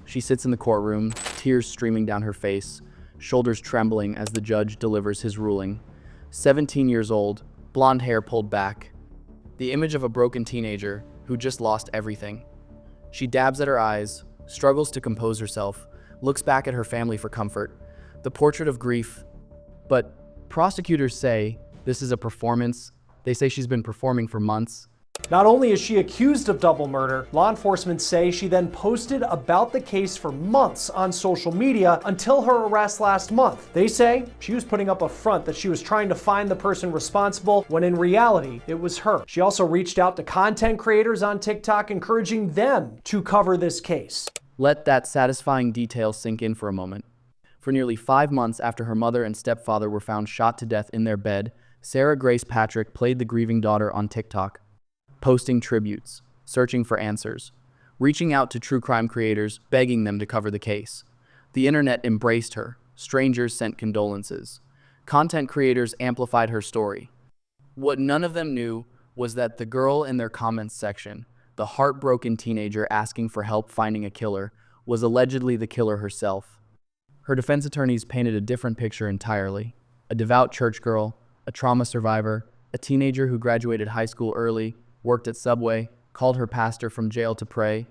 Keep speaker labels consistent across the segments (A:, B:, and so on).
A: She sits in the courtroom, tears streaming down her face, shoulders trembling as the judge delivers his ruling. 17 years old, blonde hair pulled back. The image of a broken teenager who just lost everything. She dabs at her eyes, struggles to compose herself, looks back at her family for comfort. The portrait of grief. But prosecutors say this is a performance. They say she's been performing for months.
B: Not only is she accused of double murder, law enforcement say she then posted about the case for months on social media until her arrest last month. They say she was putting up a front that she was trying to find the person responsible when in reality it was her. She also reached out to content creators on TikTok, encouraging them to cover this case.
A: Let that satisfying detail sink in for a moment. For nearly 5 months after her mother and stepfather were found shot to death in their bed, Sarah Grace Patrick played the grieving daughter on TikTok, posting tributes, searching for answers, reaching out to true crime creators, begging them to cover the case. The internet embraced her. Strangers sent condolences. Content creators amplified her story. What none of them knew was that the girl in their comments section, the heartbroken teenager asking for help finding a killer, was allegedly the killer herself. Her defense attorneys painted a different picture entirely. A devout church girl, a trauma survivor, a teenager who graduated high school early, worked at Subway, called her pastor from jail to pray.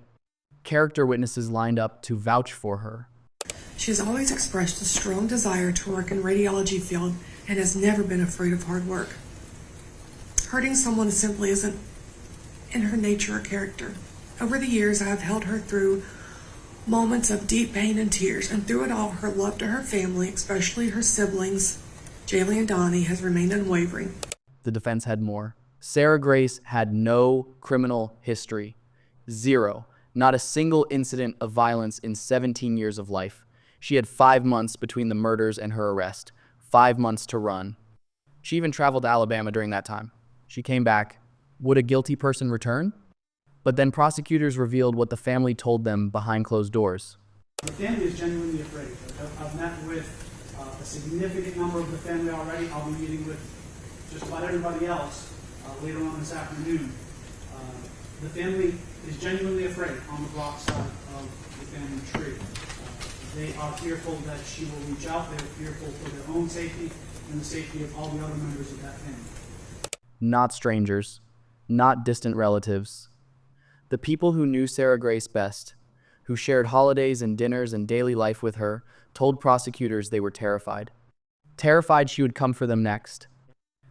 A: Character witnesses lined up to vouch for her.
C: She has always expressed a strong desire to work in radiology field and has never been afraid of hard work. Hurting someone simply isn't in her nature or character. Over the years, I have held her through moments of deep pain and tears, and through it all, her love to her family, especially her siblings, Jaylee and Donnie, has remained unwavering.
A: The defense had more. Sarah Grace had no criminal history. Zero. Not a single incident of violence in 17 years of life. She had 5 months between the murders and her arrest. 5 months to run. She even traveled to Alabama during that time. She came back. Would a guilty person return? But then prosecutors revealed what the family told them behind closed doors.
D: The family is genuinely afraid. I've met with a significant number of the family already. I'll be meeting with just about everybody else later on this afternoon. The family is genuinely afraid on the Brock side of the family tree. They are fearful that she will reach out. They're fearful for their own safety and the safety of all the other members of that family.
A: Not strangers, not distant relatives. The people who knew Sarah Grace best, who shared holidays and dinners and daily life with her, told prosecutors they were terrified. Terrified she would come for them next.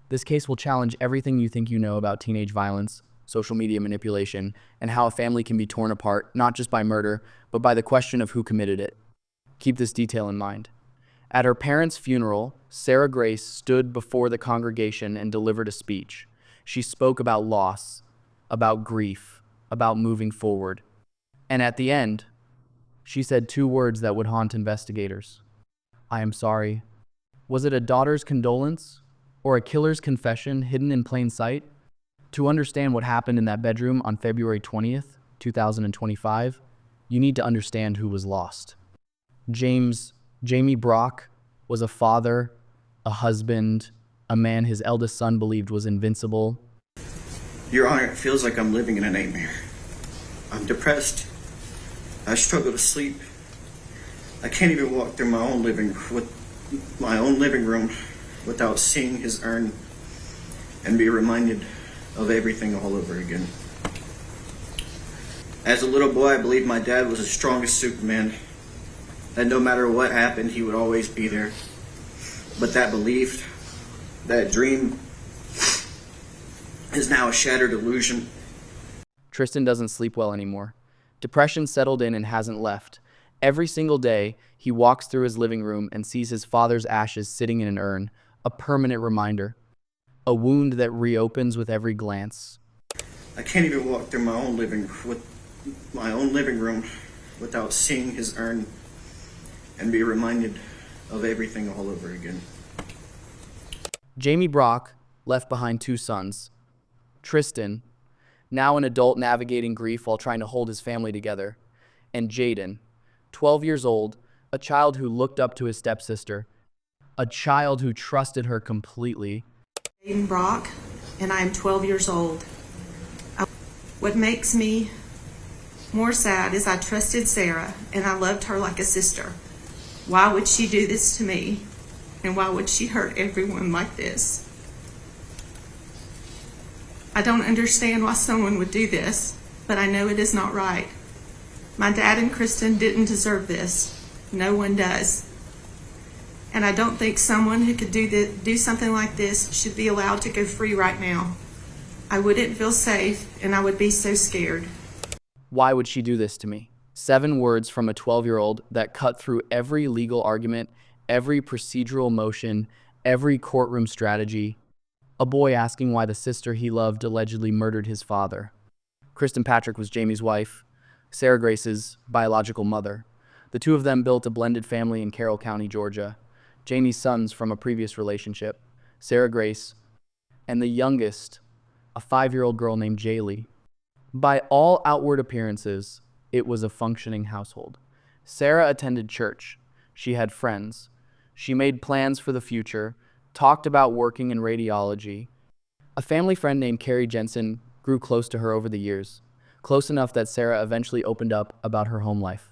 A: This case will challenge everything you think you know about teenage violence, social media manipulation, and how a family can be torn apart, not just by murder, but by the question of who committed it. Keep this detail in mind. At her parents' funeral, Sarah Grace stood before the congregation and delivered a speech. She spoke about loss, about grief, about moving forward. And at the end, she said 2 words that would haunt investigators. I am sorry. Was it a daughter's condolence or a killer's confession hidden in plain sight? To understand what happened in that bedroom on February 20th, 2025, you need to understand who was lost. Jamie Brock was a father, a husband, a man his eldest son believed was invincible.
E: Your Honor, it feels like I'm living in a nightmare. I'm depressed. I struggle to sleep. I can't even walk through my own living room without seeing his urn and be reminded of everything all over again. As a little boy, I believed my dad was the strongest Superman, that no matter what happened, he would always be there. But that belief, that dream, is now a shattered illusion.
A: Tristan doesn't sleep well anymore. Depression settled in and hasn't left. Every single day, he walks through his living room and sees his father's ashes sitting in an urn, a permanent reminder. A wound that reopens with every glance.
E: I can't even walk through my own living room without seeing his urn and be reminded of everything all over again.
A: Jamie Brock left behind 2 sons. Tristan, now an adult navigating grief while trying to hold his family together, and Jaden, 12 years old, a child who looked up to his stepsister, a child who trusted her completely.
C: Jaden Brock, and I am 12 years old. What makes me
F: More sad is I trusted Sarah and I loved her like a sister. Why would she do this to me? And why would she hurt everyone like this? I don't understand why someone would do this, but I know it is not right. My dad and Kristen didn't deserve this. No one does. And I don't think someone who could do something like this should be allowed to go free right now. I wouldn't feel safe and I would be so scared.
A: Why would she do this to me? 7 words from a 12-year-old that cut through every legal argument, every procedural motion, every courtroom strategy. A boy asking why the sister he loved allegedly murdered his father. Kristen Patrick was Jamie's wife, Sarah Grace's biological mother. The two of them built a blended family in Carroll County, Georgia. Jamie's sons from a previous relationship, Sarah Grace, and the youngest, a 5-year-old girl named Jaylee. By all outward appearances, it was a functioning household. Sarah attended church. She had friends. She made plans for the future, talked about working in radiology. A family friend named Carrie Jensen grew close to her over the years, close enough that Sarah eventually opened up about her home life.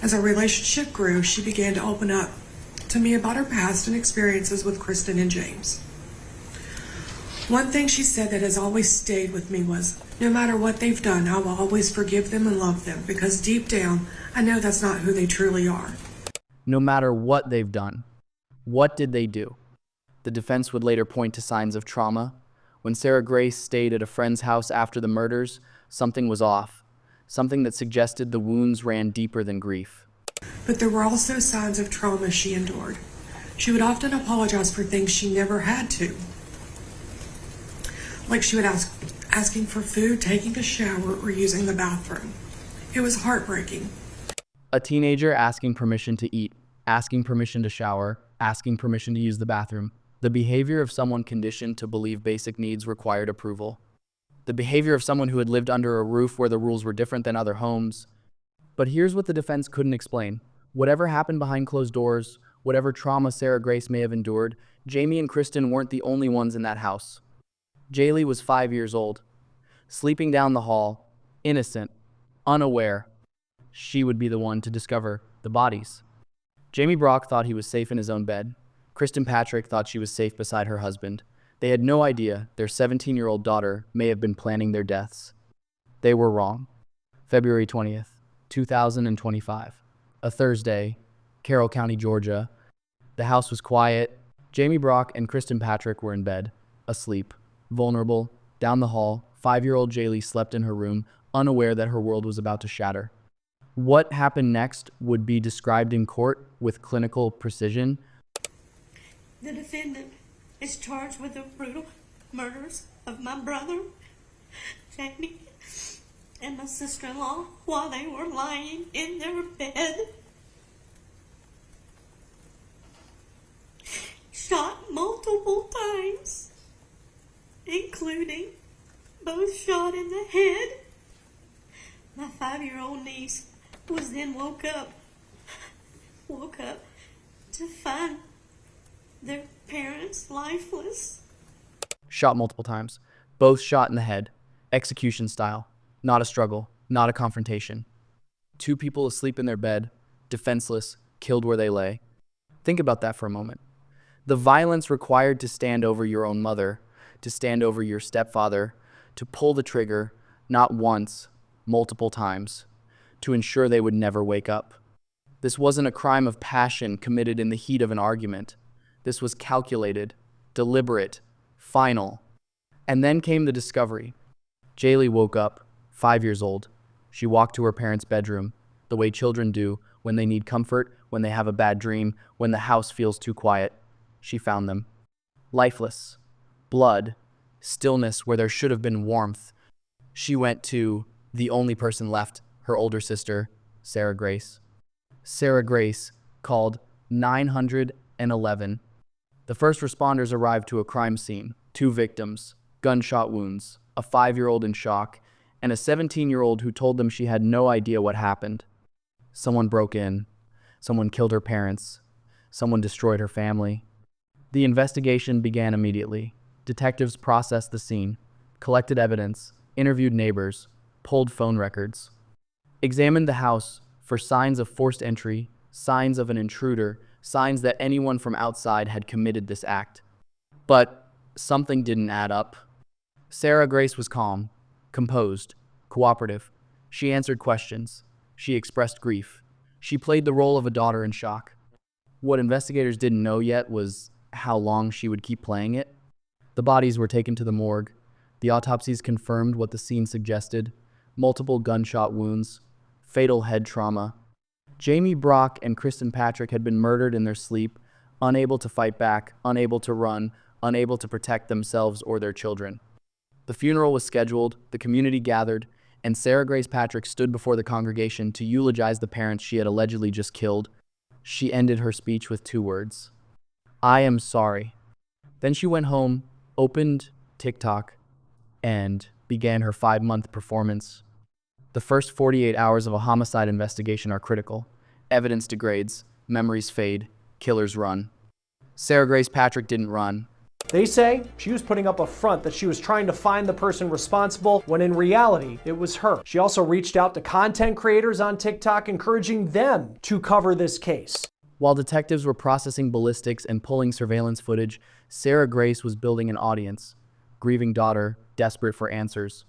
C: As our relationship grew, she began to open up to me about her past and experiences with Kristen and James. One thing she said that has always stayed with me was, no matter what they've done, I will always forgive them and love them, because deep down, I know that's not who they truly are.
A: No matter what they've done. What did they do? The defense would later point to signs of trauma. When Sarah Grace stayed at a friend's house after the murders, something was off. Something that suggested the wounds ran deeper than grief.
C: But there were also signs of trauma she endured. She would often apologize for things she never had to. Like she would asking for food, taking a shower, or using the bathroom. It was heartbreaking.
A: A teenager asking permission to eat, asking permission to shower, asking permission to use the bathroom. The behavior of someone conditioned to believe basic needs required approval. The behavior of someone who had lived under a roof where the rules were different than other homes. But here's what the defense couldn't explain. Whatever happened behind closed doors, whatever trauma Sarah Grace may have endured, Jamie and Kristen weren't the only ones in that house. Jaylee was 5 years old, sleeping down the hall, innocent, unaware. She would be the one to discover the bodies. Jamie Brock thought he was safe in his own bed. Kristen Patrick thought she was safe beside her husband. They had no idea their 17-year-old daughter may have been planning their deaths. They were wrong. February 20th, 2025. A Thursday, Carroll County, Georgia. The house was quiet. Jamie Brock and Kristen Patrick were in bed, asleep, vulnerable. Down the hall, 5-year-old Jaylee slept in her room, unaware that her world was about to shatter. What happened next would be described in court with clinical precision.
F: The defendant is charged with the brutal murders of my brother, Jamie, and my sister-in-law while they were lying in their bed. Shot multiple times, including both shot in the head. My 5-year-old niece was then woke up to find their parents lifeless.
A: Shot multiple times. Both shot in the head. Execution style. Not a struggle. Not a confrontation. 2 people asleep in their bed, defenseless, killed where they lay. Think about that for a moment. The violence required to stand over your own mother, to stand over your stepfather, to pull the trigger, not once, multiple times, to ensure they would never wake up. This wasn't a crime of passion committed in the heat of an argument. This was calculated, deliberate, final. And then came the discovery. Jaylee woke up, 5 years old. She walked to her parents' bedroom, the way children do when they need comfort, when they have a bad dream, when the house feels too quiet. She found them. Lifeless. Blood. Stillness where there should have been warmth. She went to the only person left, her older sister, Sarah Grace. Sarah Grace called 911. The first responders arrived to a crime scene. 2 victims, gunshot wounds, a 5-year-old in shock, and a 17-year-old who told them she had no idea what happened. Someone broke in. Someone killed her parents. Someone destroyed her family. The investigation began immediately. Detectives processed the scene, collected evidence, interviewed neighbors, pulled phone records. examined the house for signs of forced entry, signs of an intruder, signs that anyone from outside had committed this act. But something didn't add up. Sarah Grace was calm, composed, cooperative. She answered questions. She expressed grief. She played the role of a daughter in shock. What investigators didn't know yet was how long she would keep playing it. The bodies were taken to the morgue. The autopsies confirmed what the scene suggested: multiple gunshot wounds, fatal head trauma. Jamie Brock and Kristen Patrick had been murdered in their sleep, unable to fight back, unable to run, unable to protect themselves or their children. The funeral was scheduled, the community gathered, and Sarah Grace Patrick stood before the congregation to eulogize the parents she had allegedly just killed. She ended her speech with 2 words: "I am sorry." Then she went home, opened TikTok, and began her 5-month performance. The first 48 hours of a homicide investigation are critical. Evidence degrades, memories fade, killers run. Sarah Grace Patrick didn't run.
B: They say she was putting up a front that she was trying to find the person responsible, when in reality, it was her. She also reached out to content creators on TikTok, encouraging them to cover this case.
A: While detectives were processing ballistics and pulling surveillance footage, Sarah Grace was building an audience. Grieving daughter, desperate for answers,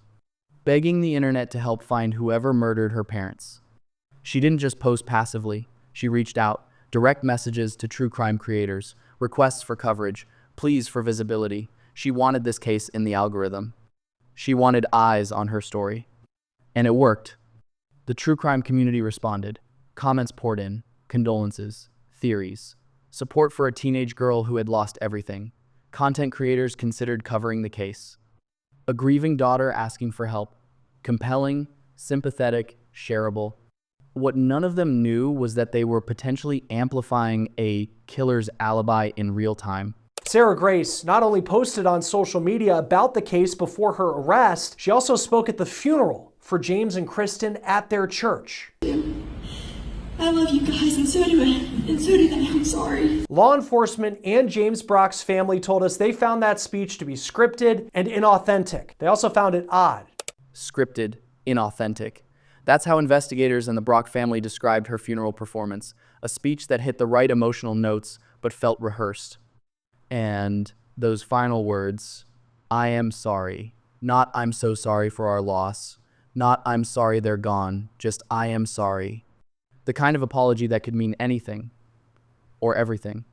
A: begging the internet to help find whoever murdered her parents. She didn't just post passively. She reached out, direct messages to true crime creators, requests for coverage, pleas for visibility. She wanted this case in the algorithm. She wanted eyes on her story. And it worked. The true crime community responded. Comments poured in, condolences, theories, support for a teenage girl who had lost everything. Content creators considered covering the case. A grieving daughter asking for help. Compelling, sympathetic, shareable. What none of them knew was that they were potentially amplifying a killer's alibi in real time.
B: Sarah Grace not only posted on social media about the case before her arrest, she also spoke at the funeral for James and Kristen at their church.
G: I love you guys, and so do I. And so do they. I'm sorry.
B: Law enforcement and James Brock's family told us they found that speech to be scripted and inauthentic. They also found it odd.
A: Scripted, inauthentic. That's how investigators and the Brock family described her funeral performance. A speech that hit the right emotional notes, but felt rehearsed. And those final words, "I am sorry." Not "I'm so sorry for our loss." Not "I'm sorry they're gone." Just "I am sorry." The kind of apology that could mean anything or everything.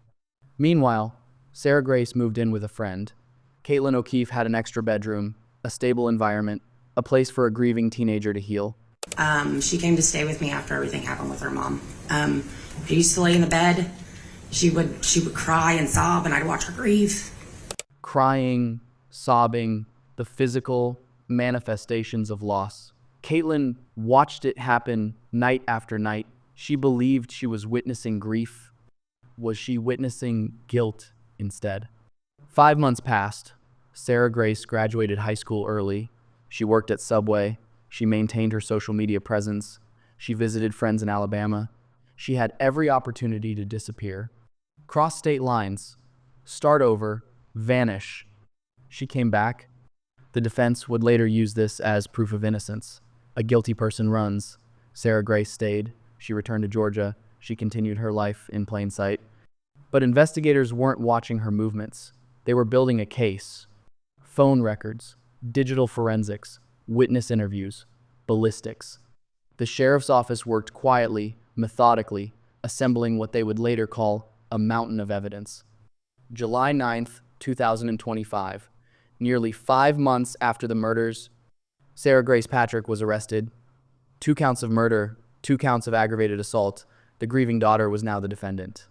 A: Meanwhile, Sarah Grace moved in with a friend. Caitlin O'Keefe had an extra bedroom, a stable environment, a place for a grieving teenager to heal.
H: She came to stay with me after everything happened with her mom. I used to lay in the bed. She would cry and sob, and I'd watch her grieve.
A: Crying, sobbing, the physical manifestations of loss. Caitlin watched it happen night after night. She believed she was witnessing grief. Was she witnessing guilt instead? 5 months passed. Sarah Grace graduated high school early. She worked at Subway. She maintained her social media presence. She visited friends in Alabama. She had every opportunity to disappear. Cross state lines. Start over. Vanish. She came back. The defense would later use this as proof of innocence. A guilty person runs. Sarah Grace stayed. She returned to Georgia. She continued her life in plain sight. But investigators weren't watching her movements. They were building a case. Phone records, digital forensics, witness interviews, ballistics. The sheriff's office worked quietly, methodically, assembling what they would later call a mountain of evidence. July 9th, 2025, nearly 5 months after the murders, Sarah Grace Patrick was arrested. 2 counts of murder, 2 counts of aggravated assault. The grieving daughter was now the defendant.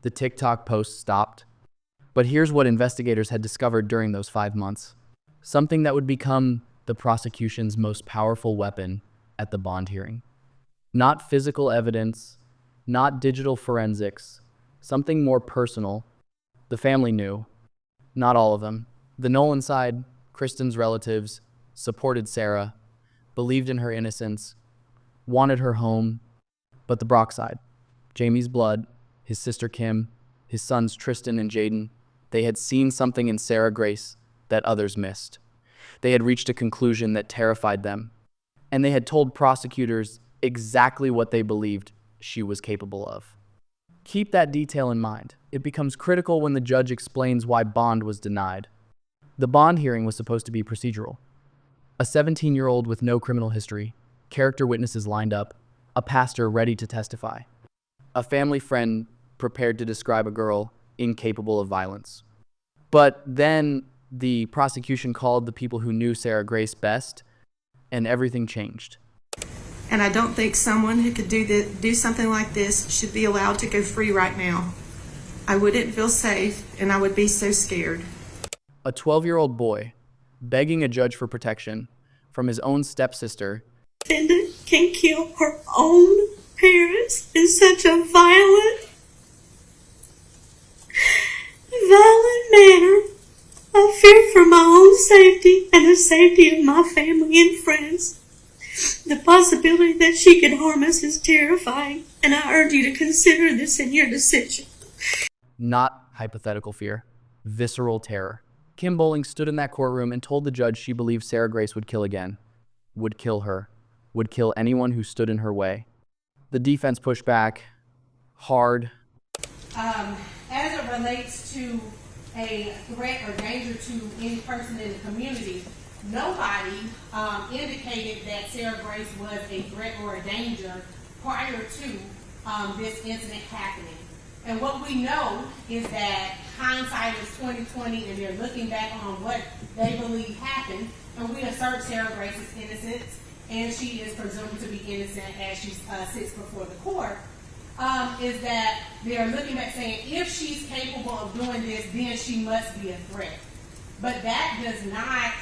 A: The TikTok post stopped. But here's what investigators had discovered during those 5 months. Something that would become the prosecution's most powerful weapon at the bond hearing. Not physical evidence, not digital forensics, something more personal. The family knew. Not all of them. The Nolan side, Kristen's relatives, supported Sarah, believed in her innocence, wanted her home. But the Brock side, Jamie's blood, his sister Kim, his sons Tristan and Jaden, they had seen something in Sarah Grace that others missed. They had reached a conclusion that terrified them. And they had told prosecutors exactly what they believed she was capable of. Keep that detail in mind. It becomes critical when the judge explains why bond was denied. The bond hearing was supposed to be procedural. A 17-year-old with no criminal history, character witnesses lined up, a pastor ready to testify, a family friend prepared to describe a girl incapable of violence. But then the prosecution called the people who knew Sarah Grace best, and everything changed.
F: And I don't think someone who could do something like this should be allowed to go free right now. I wouldn't feel safe, and I would be so scared.
A: A 12-year-old boy begging a judge for protection from his own stepsister.
G: Defendant can kill her own parents in such a violent manner. I fear for my own safety and the safety of my family and friends. The possibility that she could harm us is terrifying, and I urge you to consider this in your decision.
A: Not hypothetical fear, visceral terror. Kim Bowling stood in that courtroom and told the judge she believed Sarah Grace would kill again, would kill her, would kill anyone who stood in her way. The defense pushed back hard.
I: As it relates to a threat or danger to any person in the community, nobody indicated that Sarah Grace was a threat or a danger prior to this incident happening. And what we know is that hindsight is 20/20, and they're looking back on what they believe happened. And we assert Sarah Grace's innocence, and she is presumed to be innocent as she sits before the court. Is that they are looking back saying, if she's capable of doing this, then she must be a threat. But that does not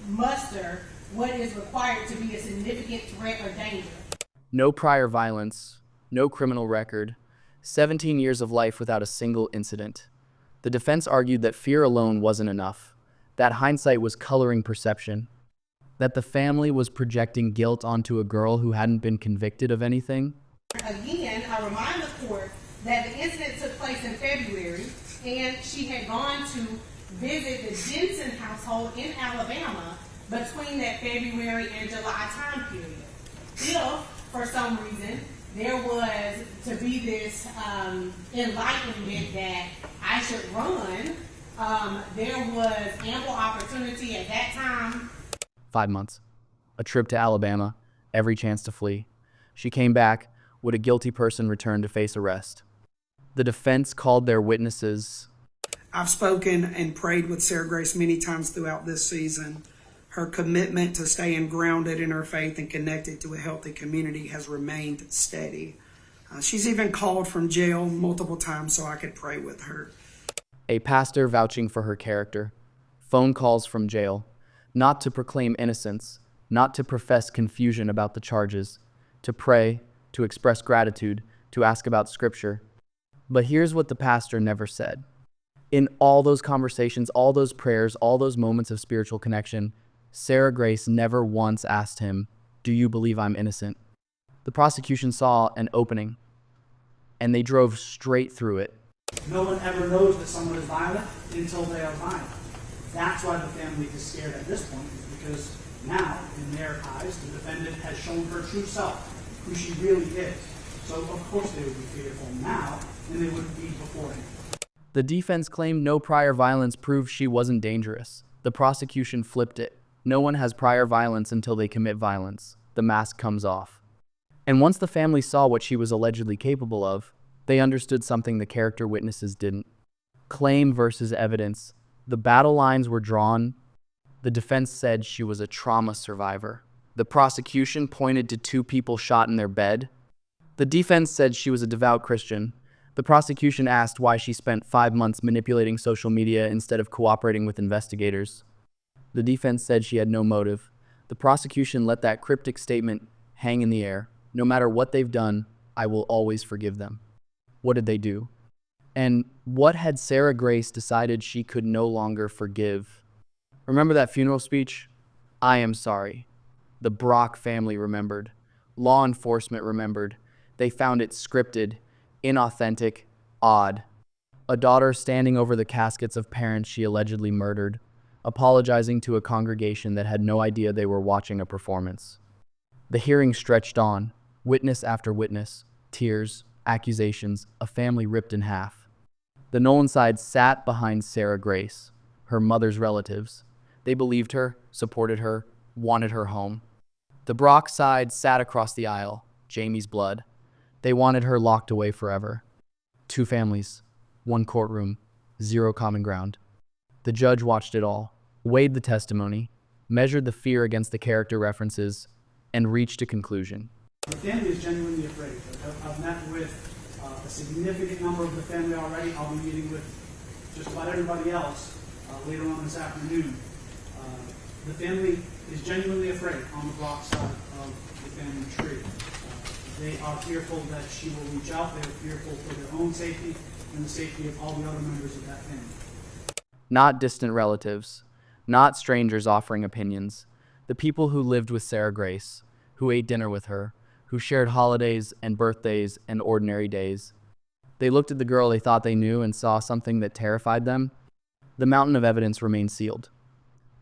I: muster what is required to be a significant threat or danger.
A: No prior violence, no criminal record, 17 years of life without a single incident. The defense argued that fear alone wasn't enough, that hindsight was coloring perception, that the family was projecting guilt onto a girl who hadn't been convicted of anything.
I: Again, I remind the court that the incident took place in February, and she had gone to visit the Jensen household in Alabama between that February and July time period. If, for some reason, there was to be this enlightenment that I should run, there was ample opportunity at that time.
A: 5 months. A trip to Alabama, every chance to flee. She came back. Would a guilty person return to face arrest? The defense called their witnesses.
J: I've spoken and prayed with Sarah Grace many times throughout this season. Her commitment to staying grounded in her faith and connected to a healthy community has remained steady. She's even called from jail multiple times so I could pray with her.
A: A pastor vouching for her character. Phone calls from jail. Not to proclaim innocence, not to profess confusion about the charges, to pray, to express gratitude, to ask about scripture. But here's what the pastor never said. In all those conversations, all those prayers, all those moments of spiritual connection, Sarah Grace never once asked him, "Do you believe I'm innocent?" The prosecution saw an opening, and they drove straight through it.
D: No one ever knows that someone is violent until they are violent. That's why the family is scared at this point, is because now, in their eyes, the defendant has shown her true self, who she really is. So, of course, they would be fearful now than they would be beforehand.
A: The defense claimed no prior violence proved she wasn't dangerous. The prosecution flipped it. No one has prior violence until they commit violence. The mask comes off. And once the family saw what she was allegedly capable of, they understood something the character witnesses didn't. Claim versus evidence. The battle lines were drawn. The defense said she was a trauma survivor. The prosecution pointed to 2 people shot in their bed. The defense said she was a devout Christian. The prosecution asked why she spent 5 months manipulating social media instead of cooperating with investigators. The defense said she had no motive. The prosecution let that cryptic statement hang in the air. No matter what they've done, I will always forgive them. What did they do? And what had Sarah Grace decided she could no longer forgive? Remember that funeral speech? I am sorry. The Brock family remembered. Law enforcement remembered. They found it scripted, inauthentic, odd. A daughter standing over the caskets of parents she allegedly murdered, apologizing to a congregation that had no idea they were watching a performance. The hearing stretched on, witness after witness, tears, accusations, a family ripped in half. The Nolan side sat behind Sarah Grace, her mother's relatives. They believed her, supported her, wanted her home. The Brock side sat across the aisle, Jamie's blood. They wanted her locked away forever. Two families, one courtroom, zero common ground. The judge watched it all, weighed the testimony, measured the fear against the character references, and reached a conclusion.
D: The family is genuinely afraid. I've met with a significant number of the family already. I'll be meeting with just about everybody else later on this afternoon. The family is genuinely afraid on the Brock side of the family tree. They are fearful that she will reach out. They are fearful for their own safety and the safety of all the other members of that family.
A: Not distant relatives, not strangers offering opinions. The people who lived with Sarah Grace, who ate dinner with her, who shared holidays and birthdays and ordinary days. They looked at the girl they thought they knew and saw something that terrified them. The mountain of evidence remained sealed.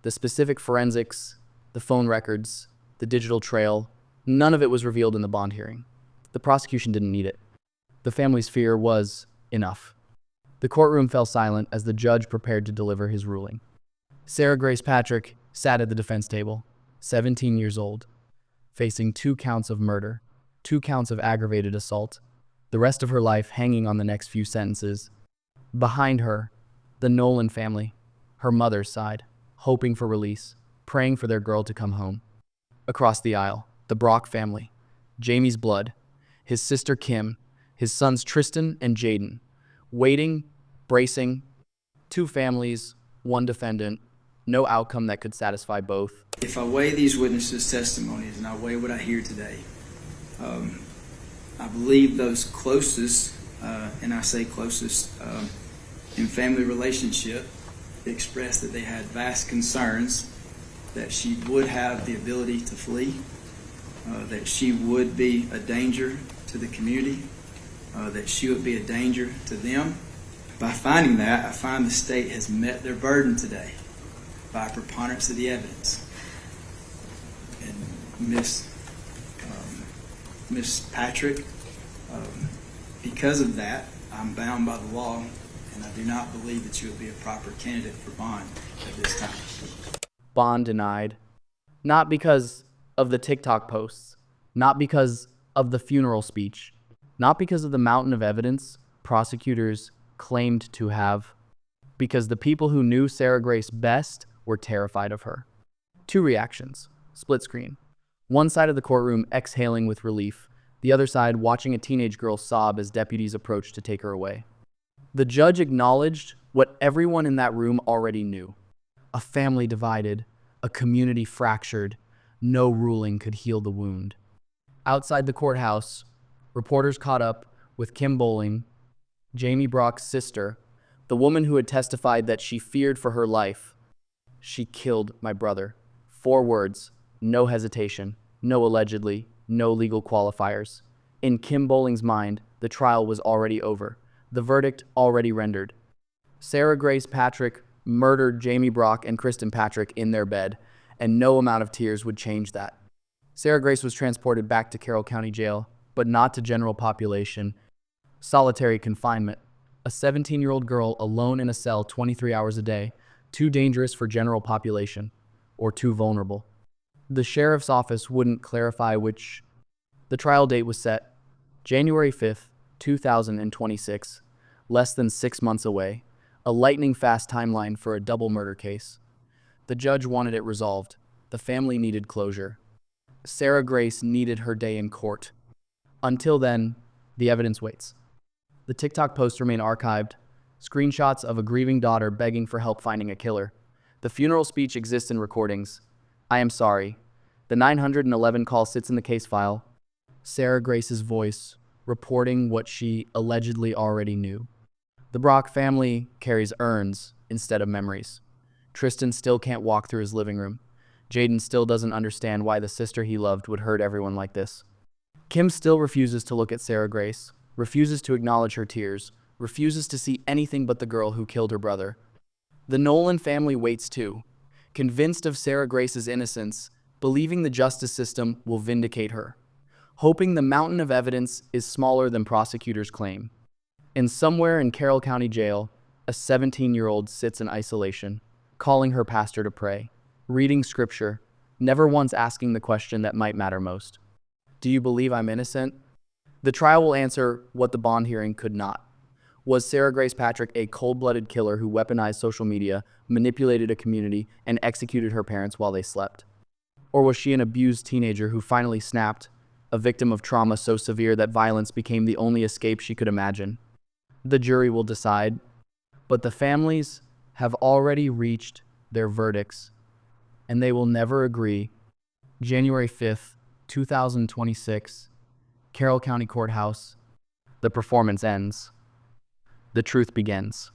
A: The specific forensics, the phone records, the digital trail, none of it was revealed in the bond hearing. The prosecution didn't need it. The family's fear was enough. The courtroom fell silent as the judge prepared to deliver his ruling. Sarah Grace Patrick sat at the defense table, 17 years old, facing 2 counts of murder, 2 counts of aggravated assault, the rest of her life hanging on the next few sentences. Behind her, the Nolan family, her mother's side, hoping for release, praying for their girl to come home. Across the aisle, the Brock family, Jamie's blood, his sister Kim, his sons Tristan and Jaden, waiting, bracing, 2 families, 1 defendant, no outcome that could satisfy both.
K: If I weigh these witnesses' testimonies and I weigh what I hear today, I believe those closest, and I say closest, in family relationship expressed that they had vast concerns that she would have the ability to flee, that she would be a danger to the community, that she would be a danger to them. By finding that, I find the state has met their burden today by a preponderance of the evidence. And Miss Patrick, because of that, I'm bound by the law, and I do not believe that you would be a proper candidate for bond at this time.
A: Bond denied, not because of the TikTok posts, not because of the funeral speech, not because of the mountain of evidence prosecutors claimed to have, because the people who knew Sarah Grace best were terrified of her. 2 reactions, split screen. One side of the courtroom exhaling with relief, the other side watching a teenage girl sob as deputies approached to take her away. The judge acknowledged what everyone in that room already knew. A family divided, a community fractured, no ruling could heal the wound. Outside the courthouse, reporters caught up with Kim Bowling, Jamie Brock's sister, the woman who had testified that she feared for her life. She killed my brother. 4 words, no hesitation, no allegedly, no legal qualifiers. In Kim Bowling's mind, the trial was already over, the verdict already rendered. Sarah Grace Patrick murdered Jamie Brock and Kristen Patrick in their bed, and no amount of tears would change that. Sarah Grace was transported back to Carroll County Jail, but not to general population. Solitary confinement. A 17-year-old girl alone in a cell 23 hours a day, too dangerous for general population, or too vulnerable. The sheriff's office wouldn't clarify which. The trial date was set, January 5th, 2026, less than 6 months away, a lightning-fast timeline for a double murder case. The judge wanted it resolved. The family needed closure. Sarah Grace needed her day in court. Until then, the evidence waits. The TikTok posts remain archived, screenshots of a grieving daughter begging for help finding a killer. The funeral speech exists in recordings. I am sorry. The 911 call sits in the case file. Sarah Grace's voice, reporting what she allegedly already knew. The Brock family carries urns instead of memories. Tristan still can't walk through his living room. Jaden still doesn't understand why the sister he loved would hurt everyone like this. Kim still refuses to look at Sarah Grace, refuses to acknowledge her tears, refuses to see anything but the girl who killed her brother. The Nolan family waits too, convinced of Sarah Grace's innocence, believing the justice system will vindicate her, hoping the mountain of evidence is smaller than prosecutors claim. And somewhere in Carroll County Jail, a 17-year-old sits in isolation, calling her pastor to pray, reading scripture, never once asking the question that might matter most. Do you believe I'm innocent? The trial will answer what the bond hearing could not. Was Sarah Grace Patrick a cold-blooded killer who weaponized social media, manipulated a community, and executed her parents while they slept? Or was she an abused teenager who finally snapped, a victim of trauma so severe that violence became the only escape she could imagine? The jury will decide, but the families have already reached their verdicts, and they will never agree. January 5th, 2026, Carroll County Courthouse. The performance ends. The truth begins.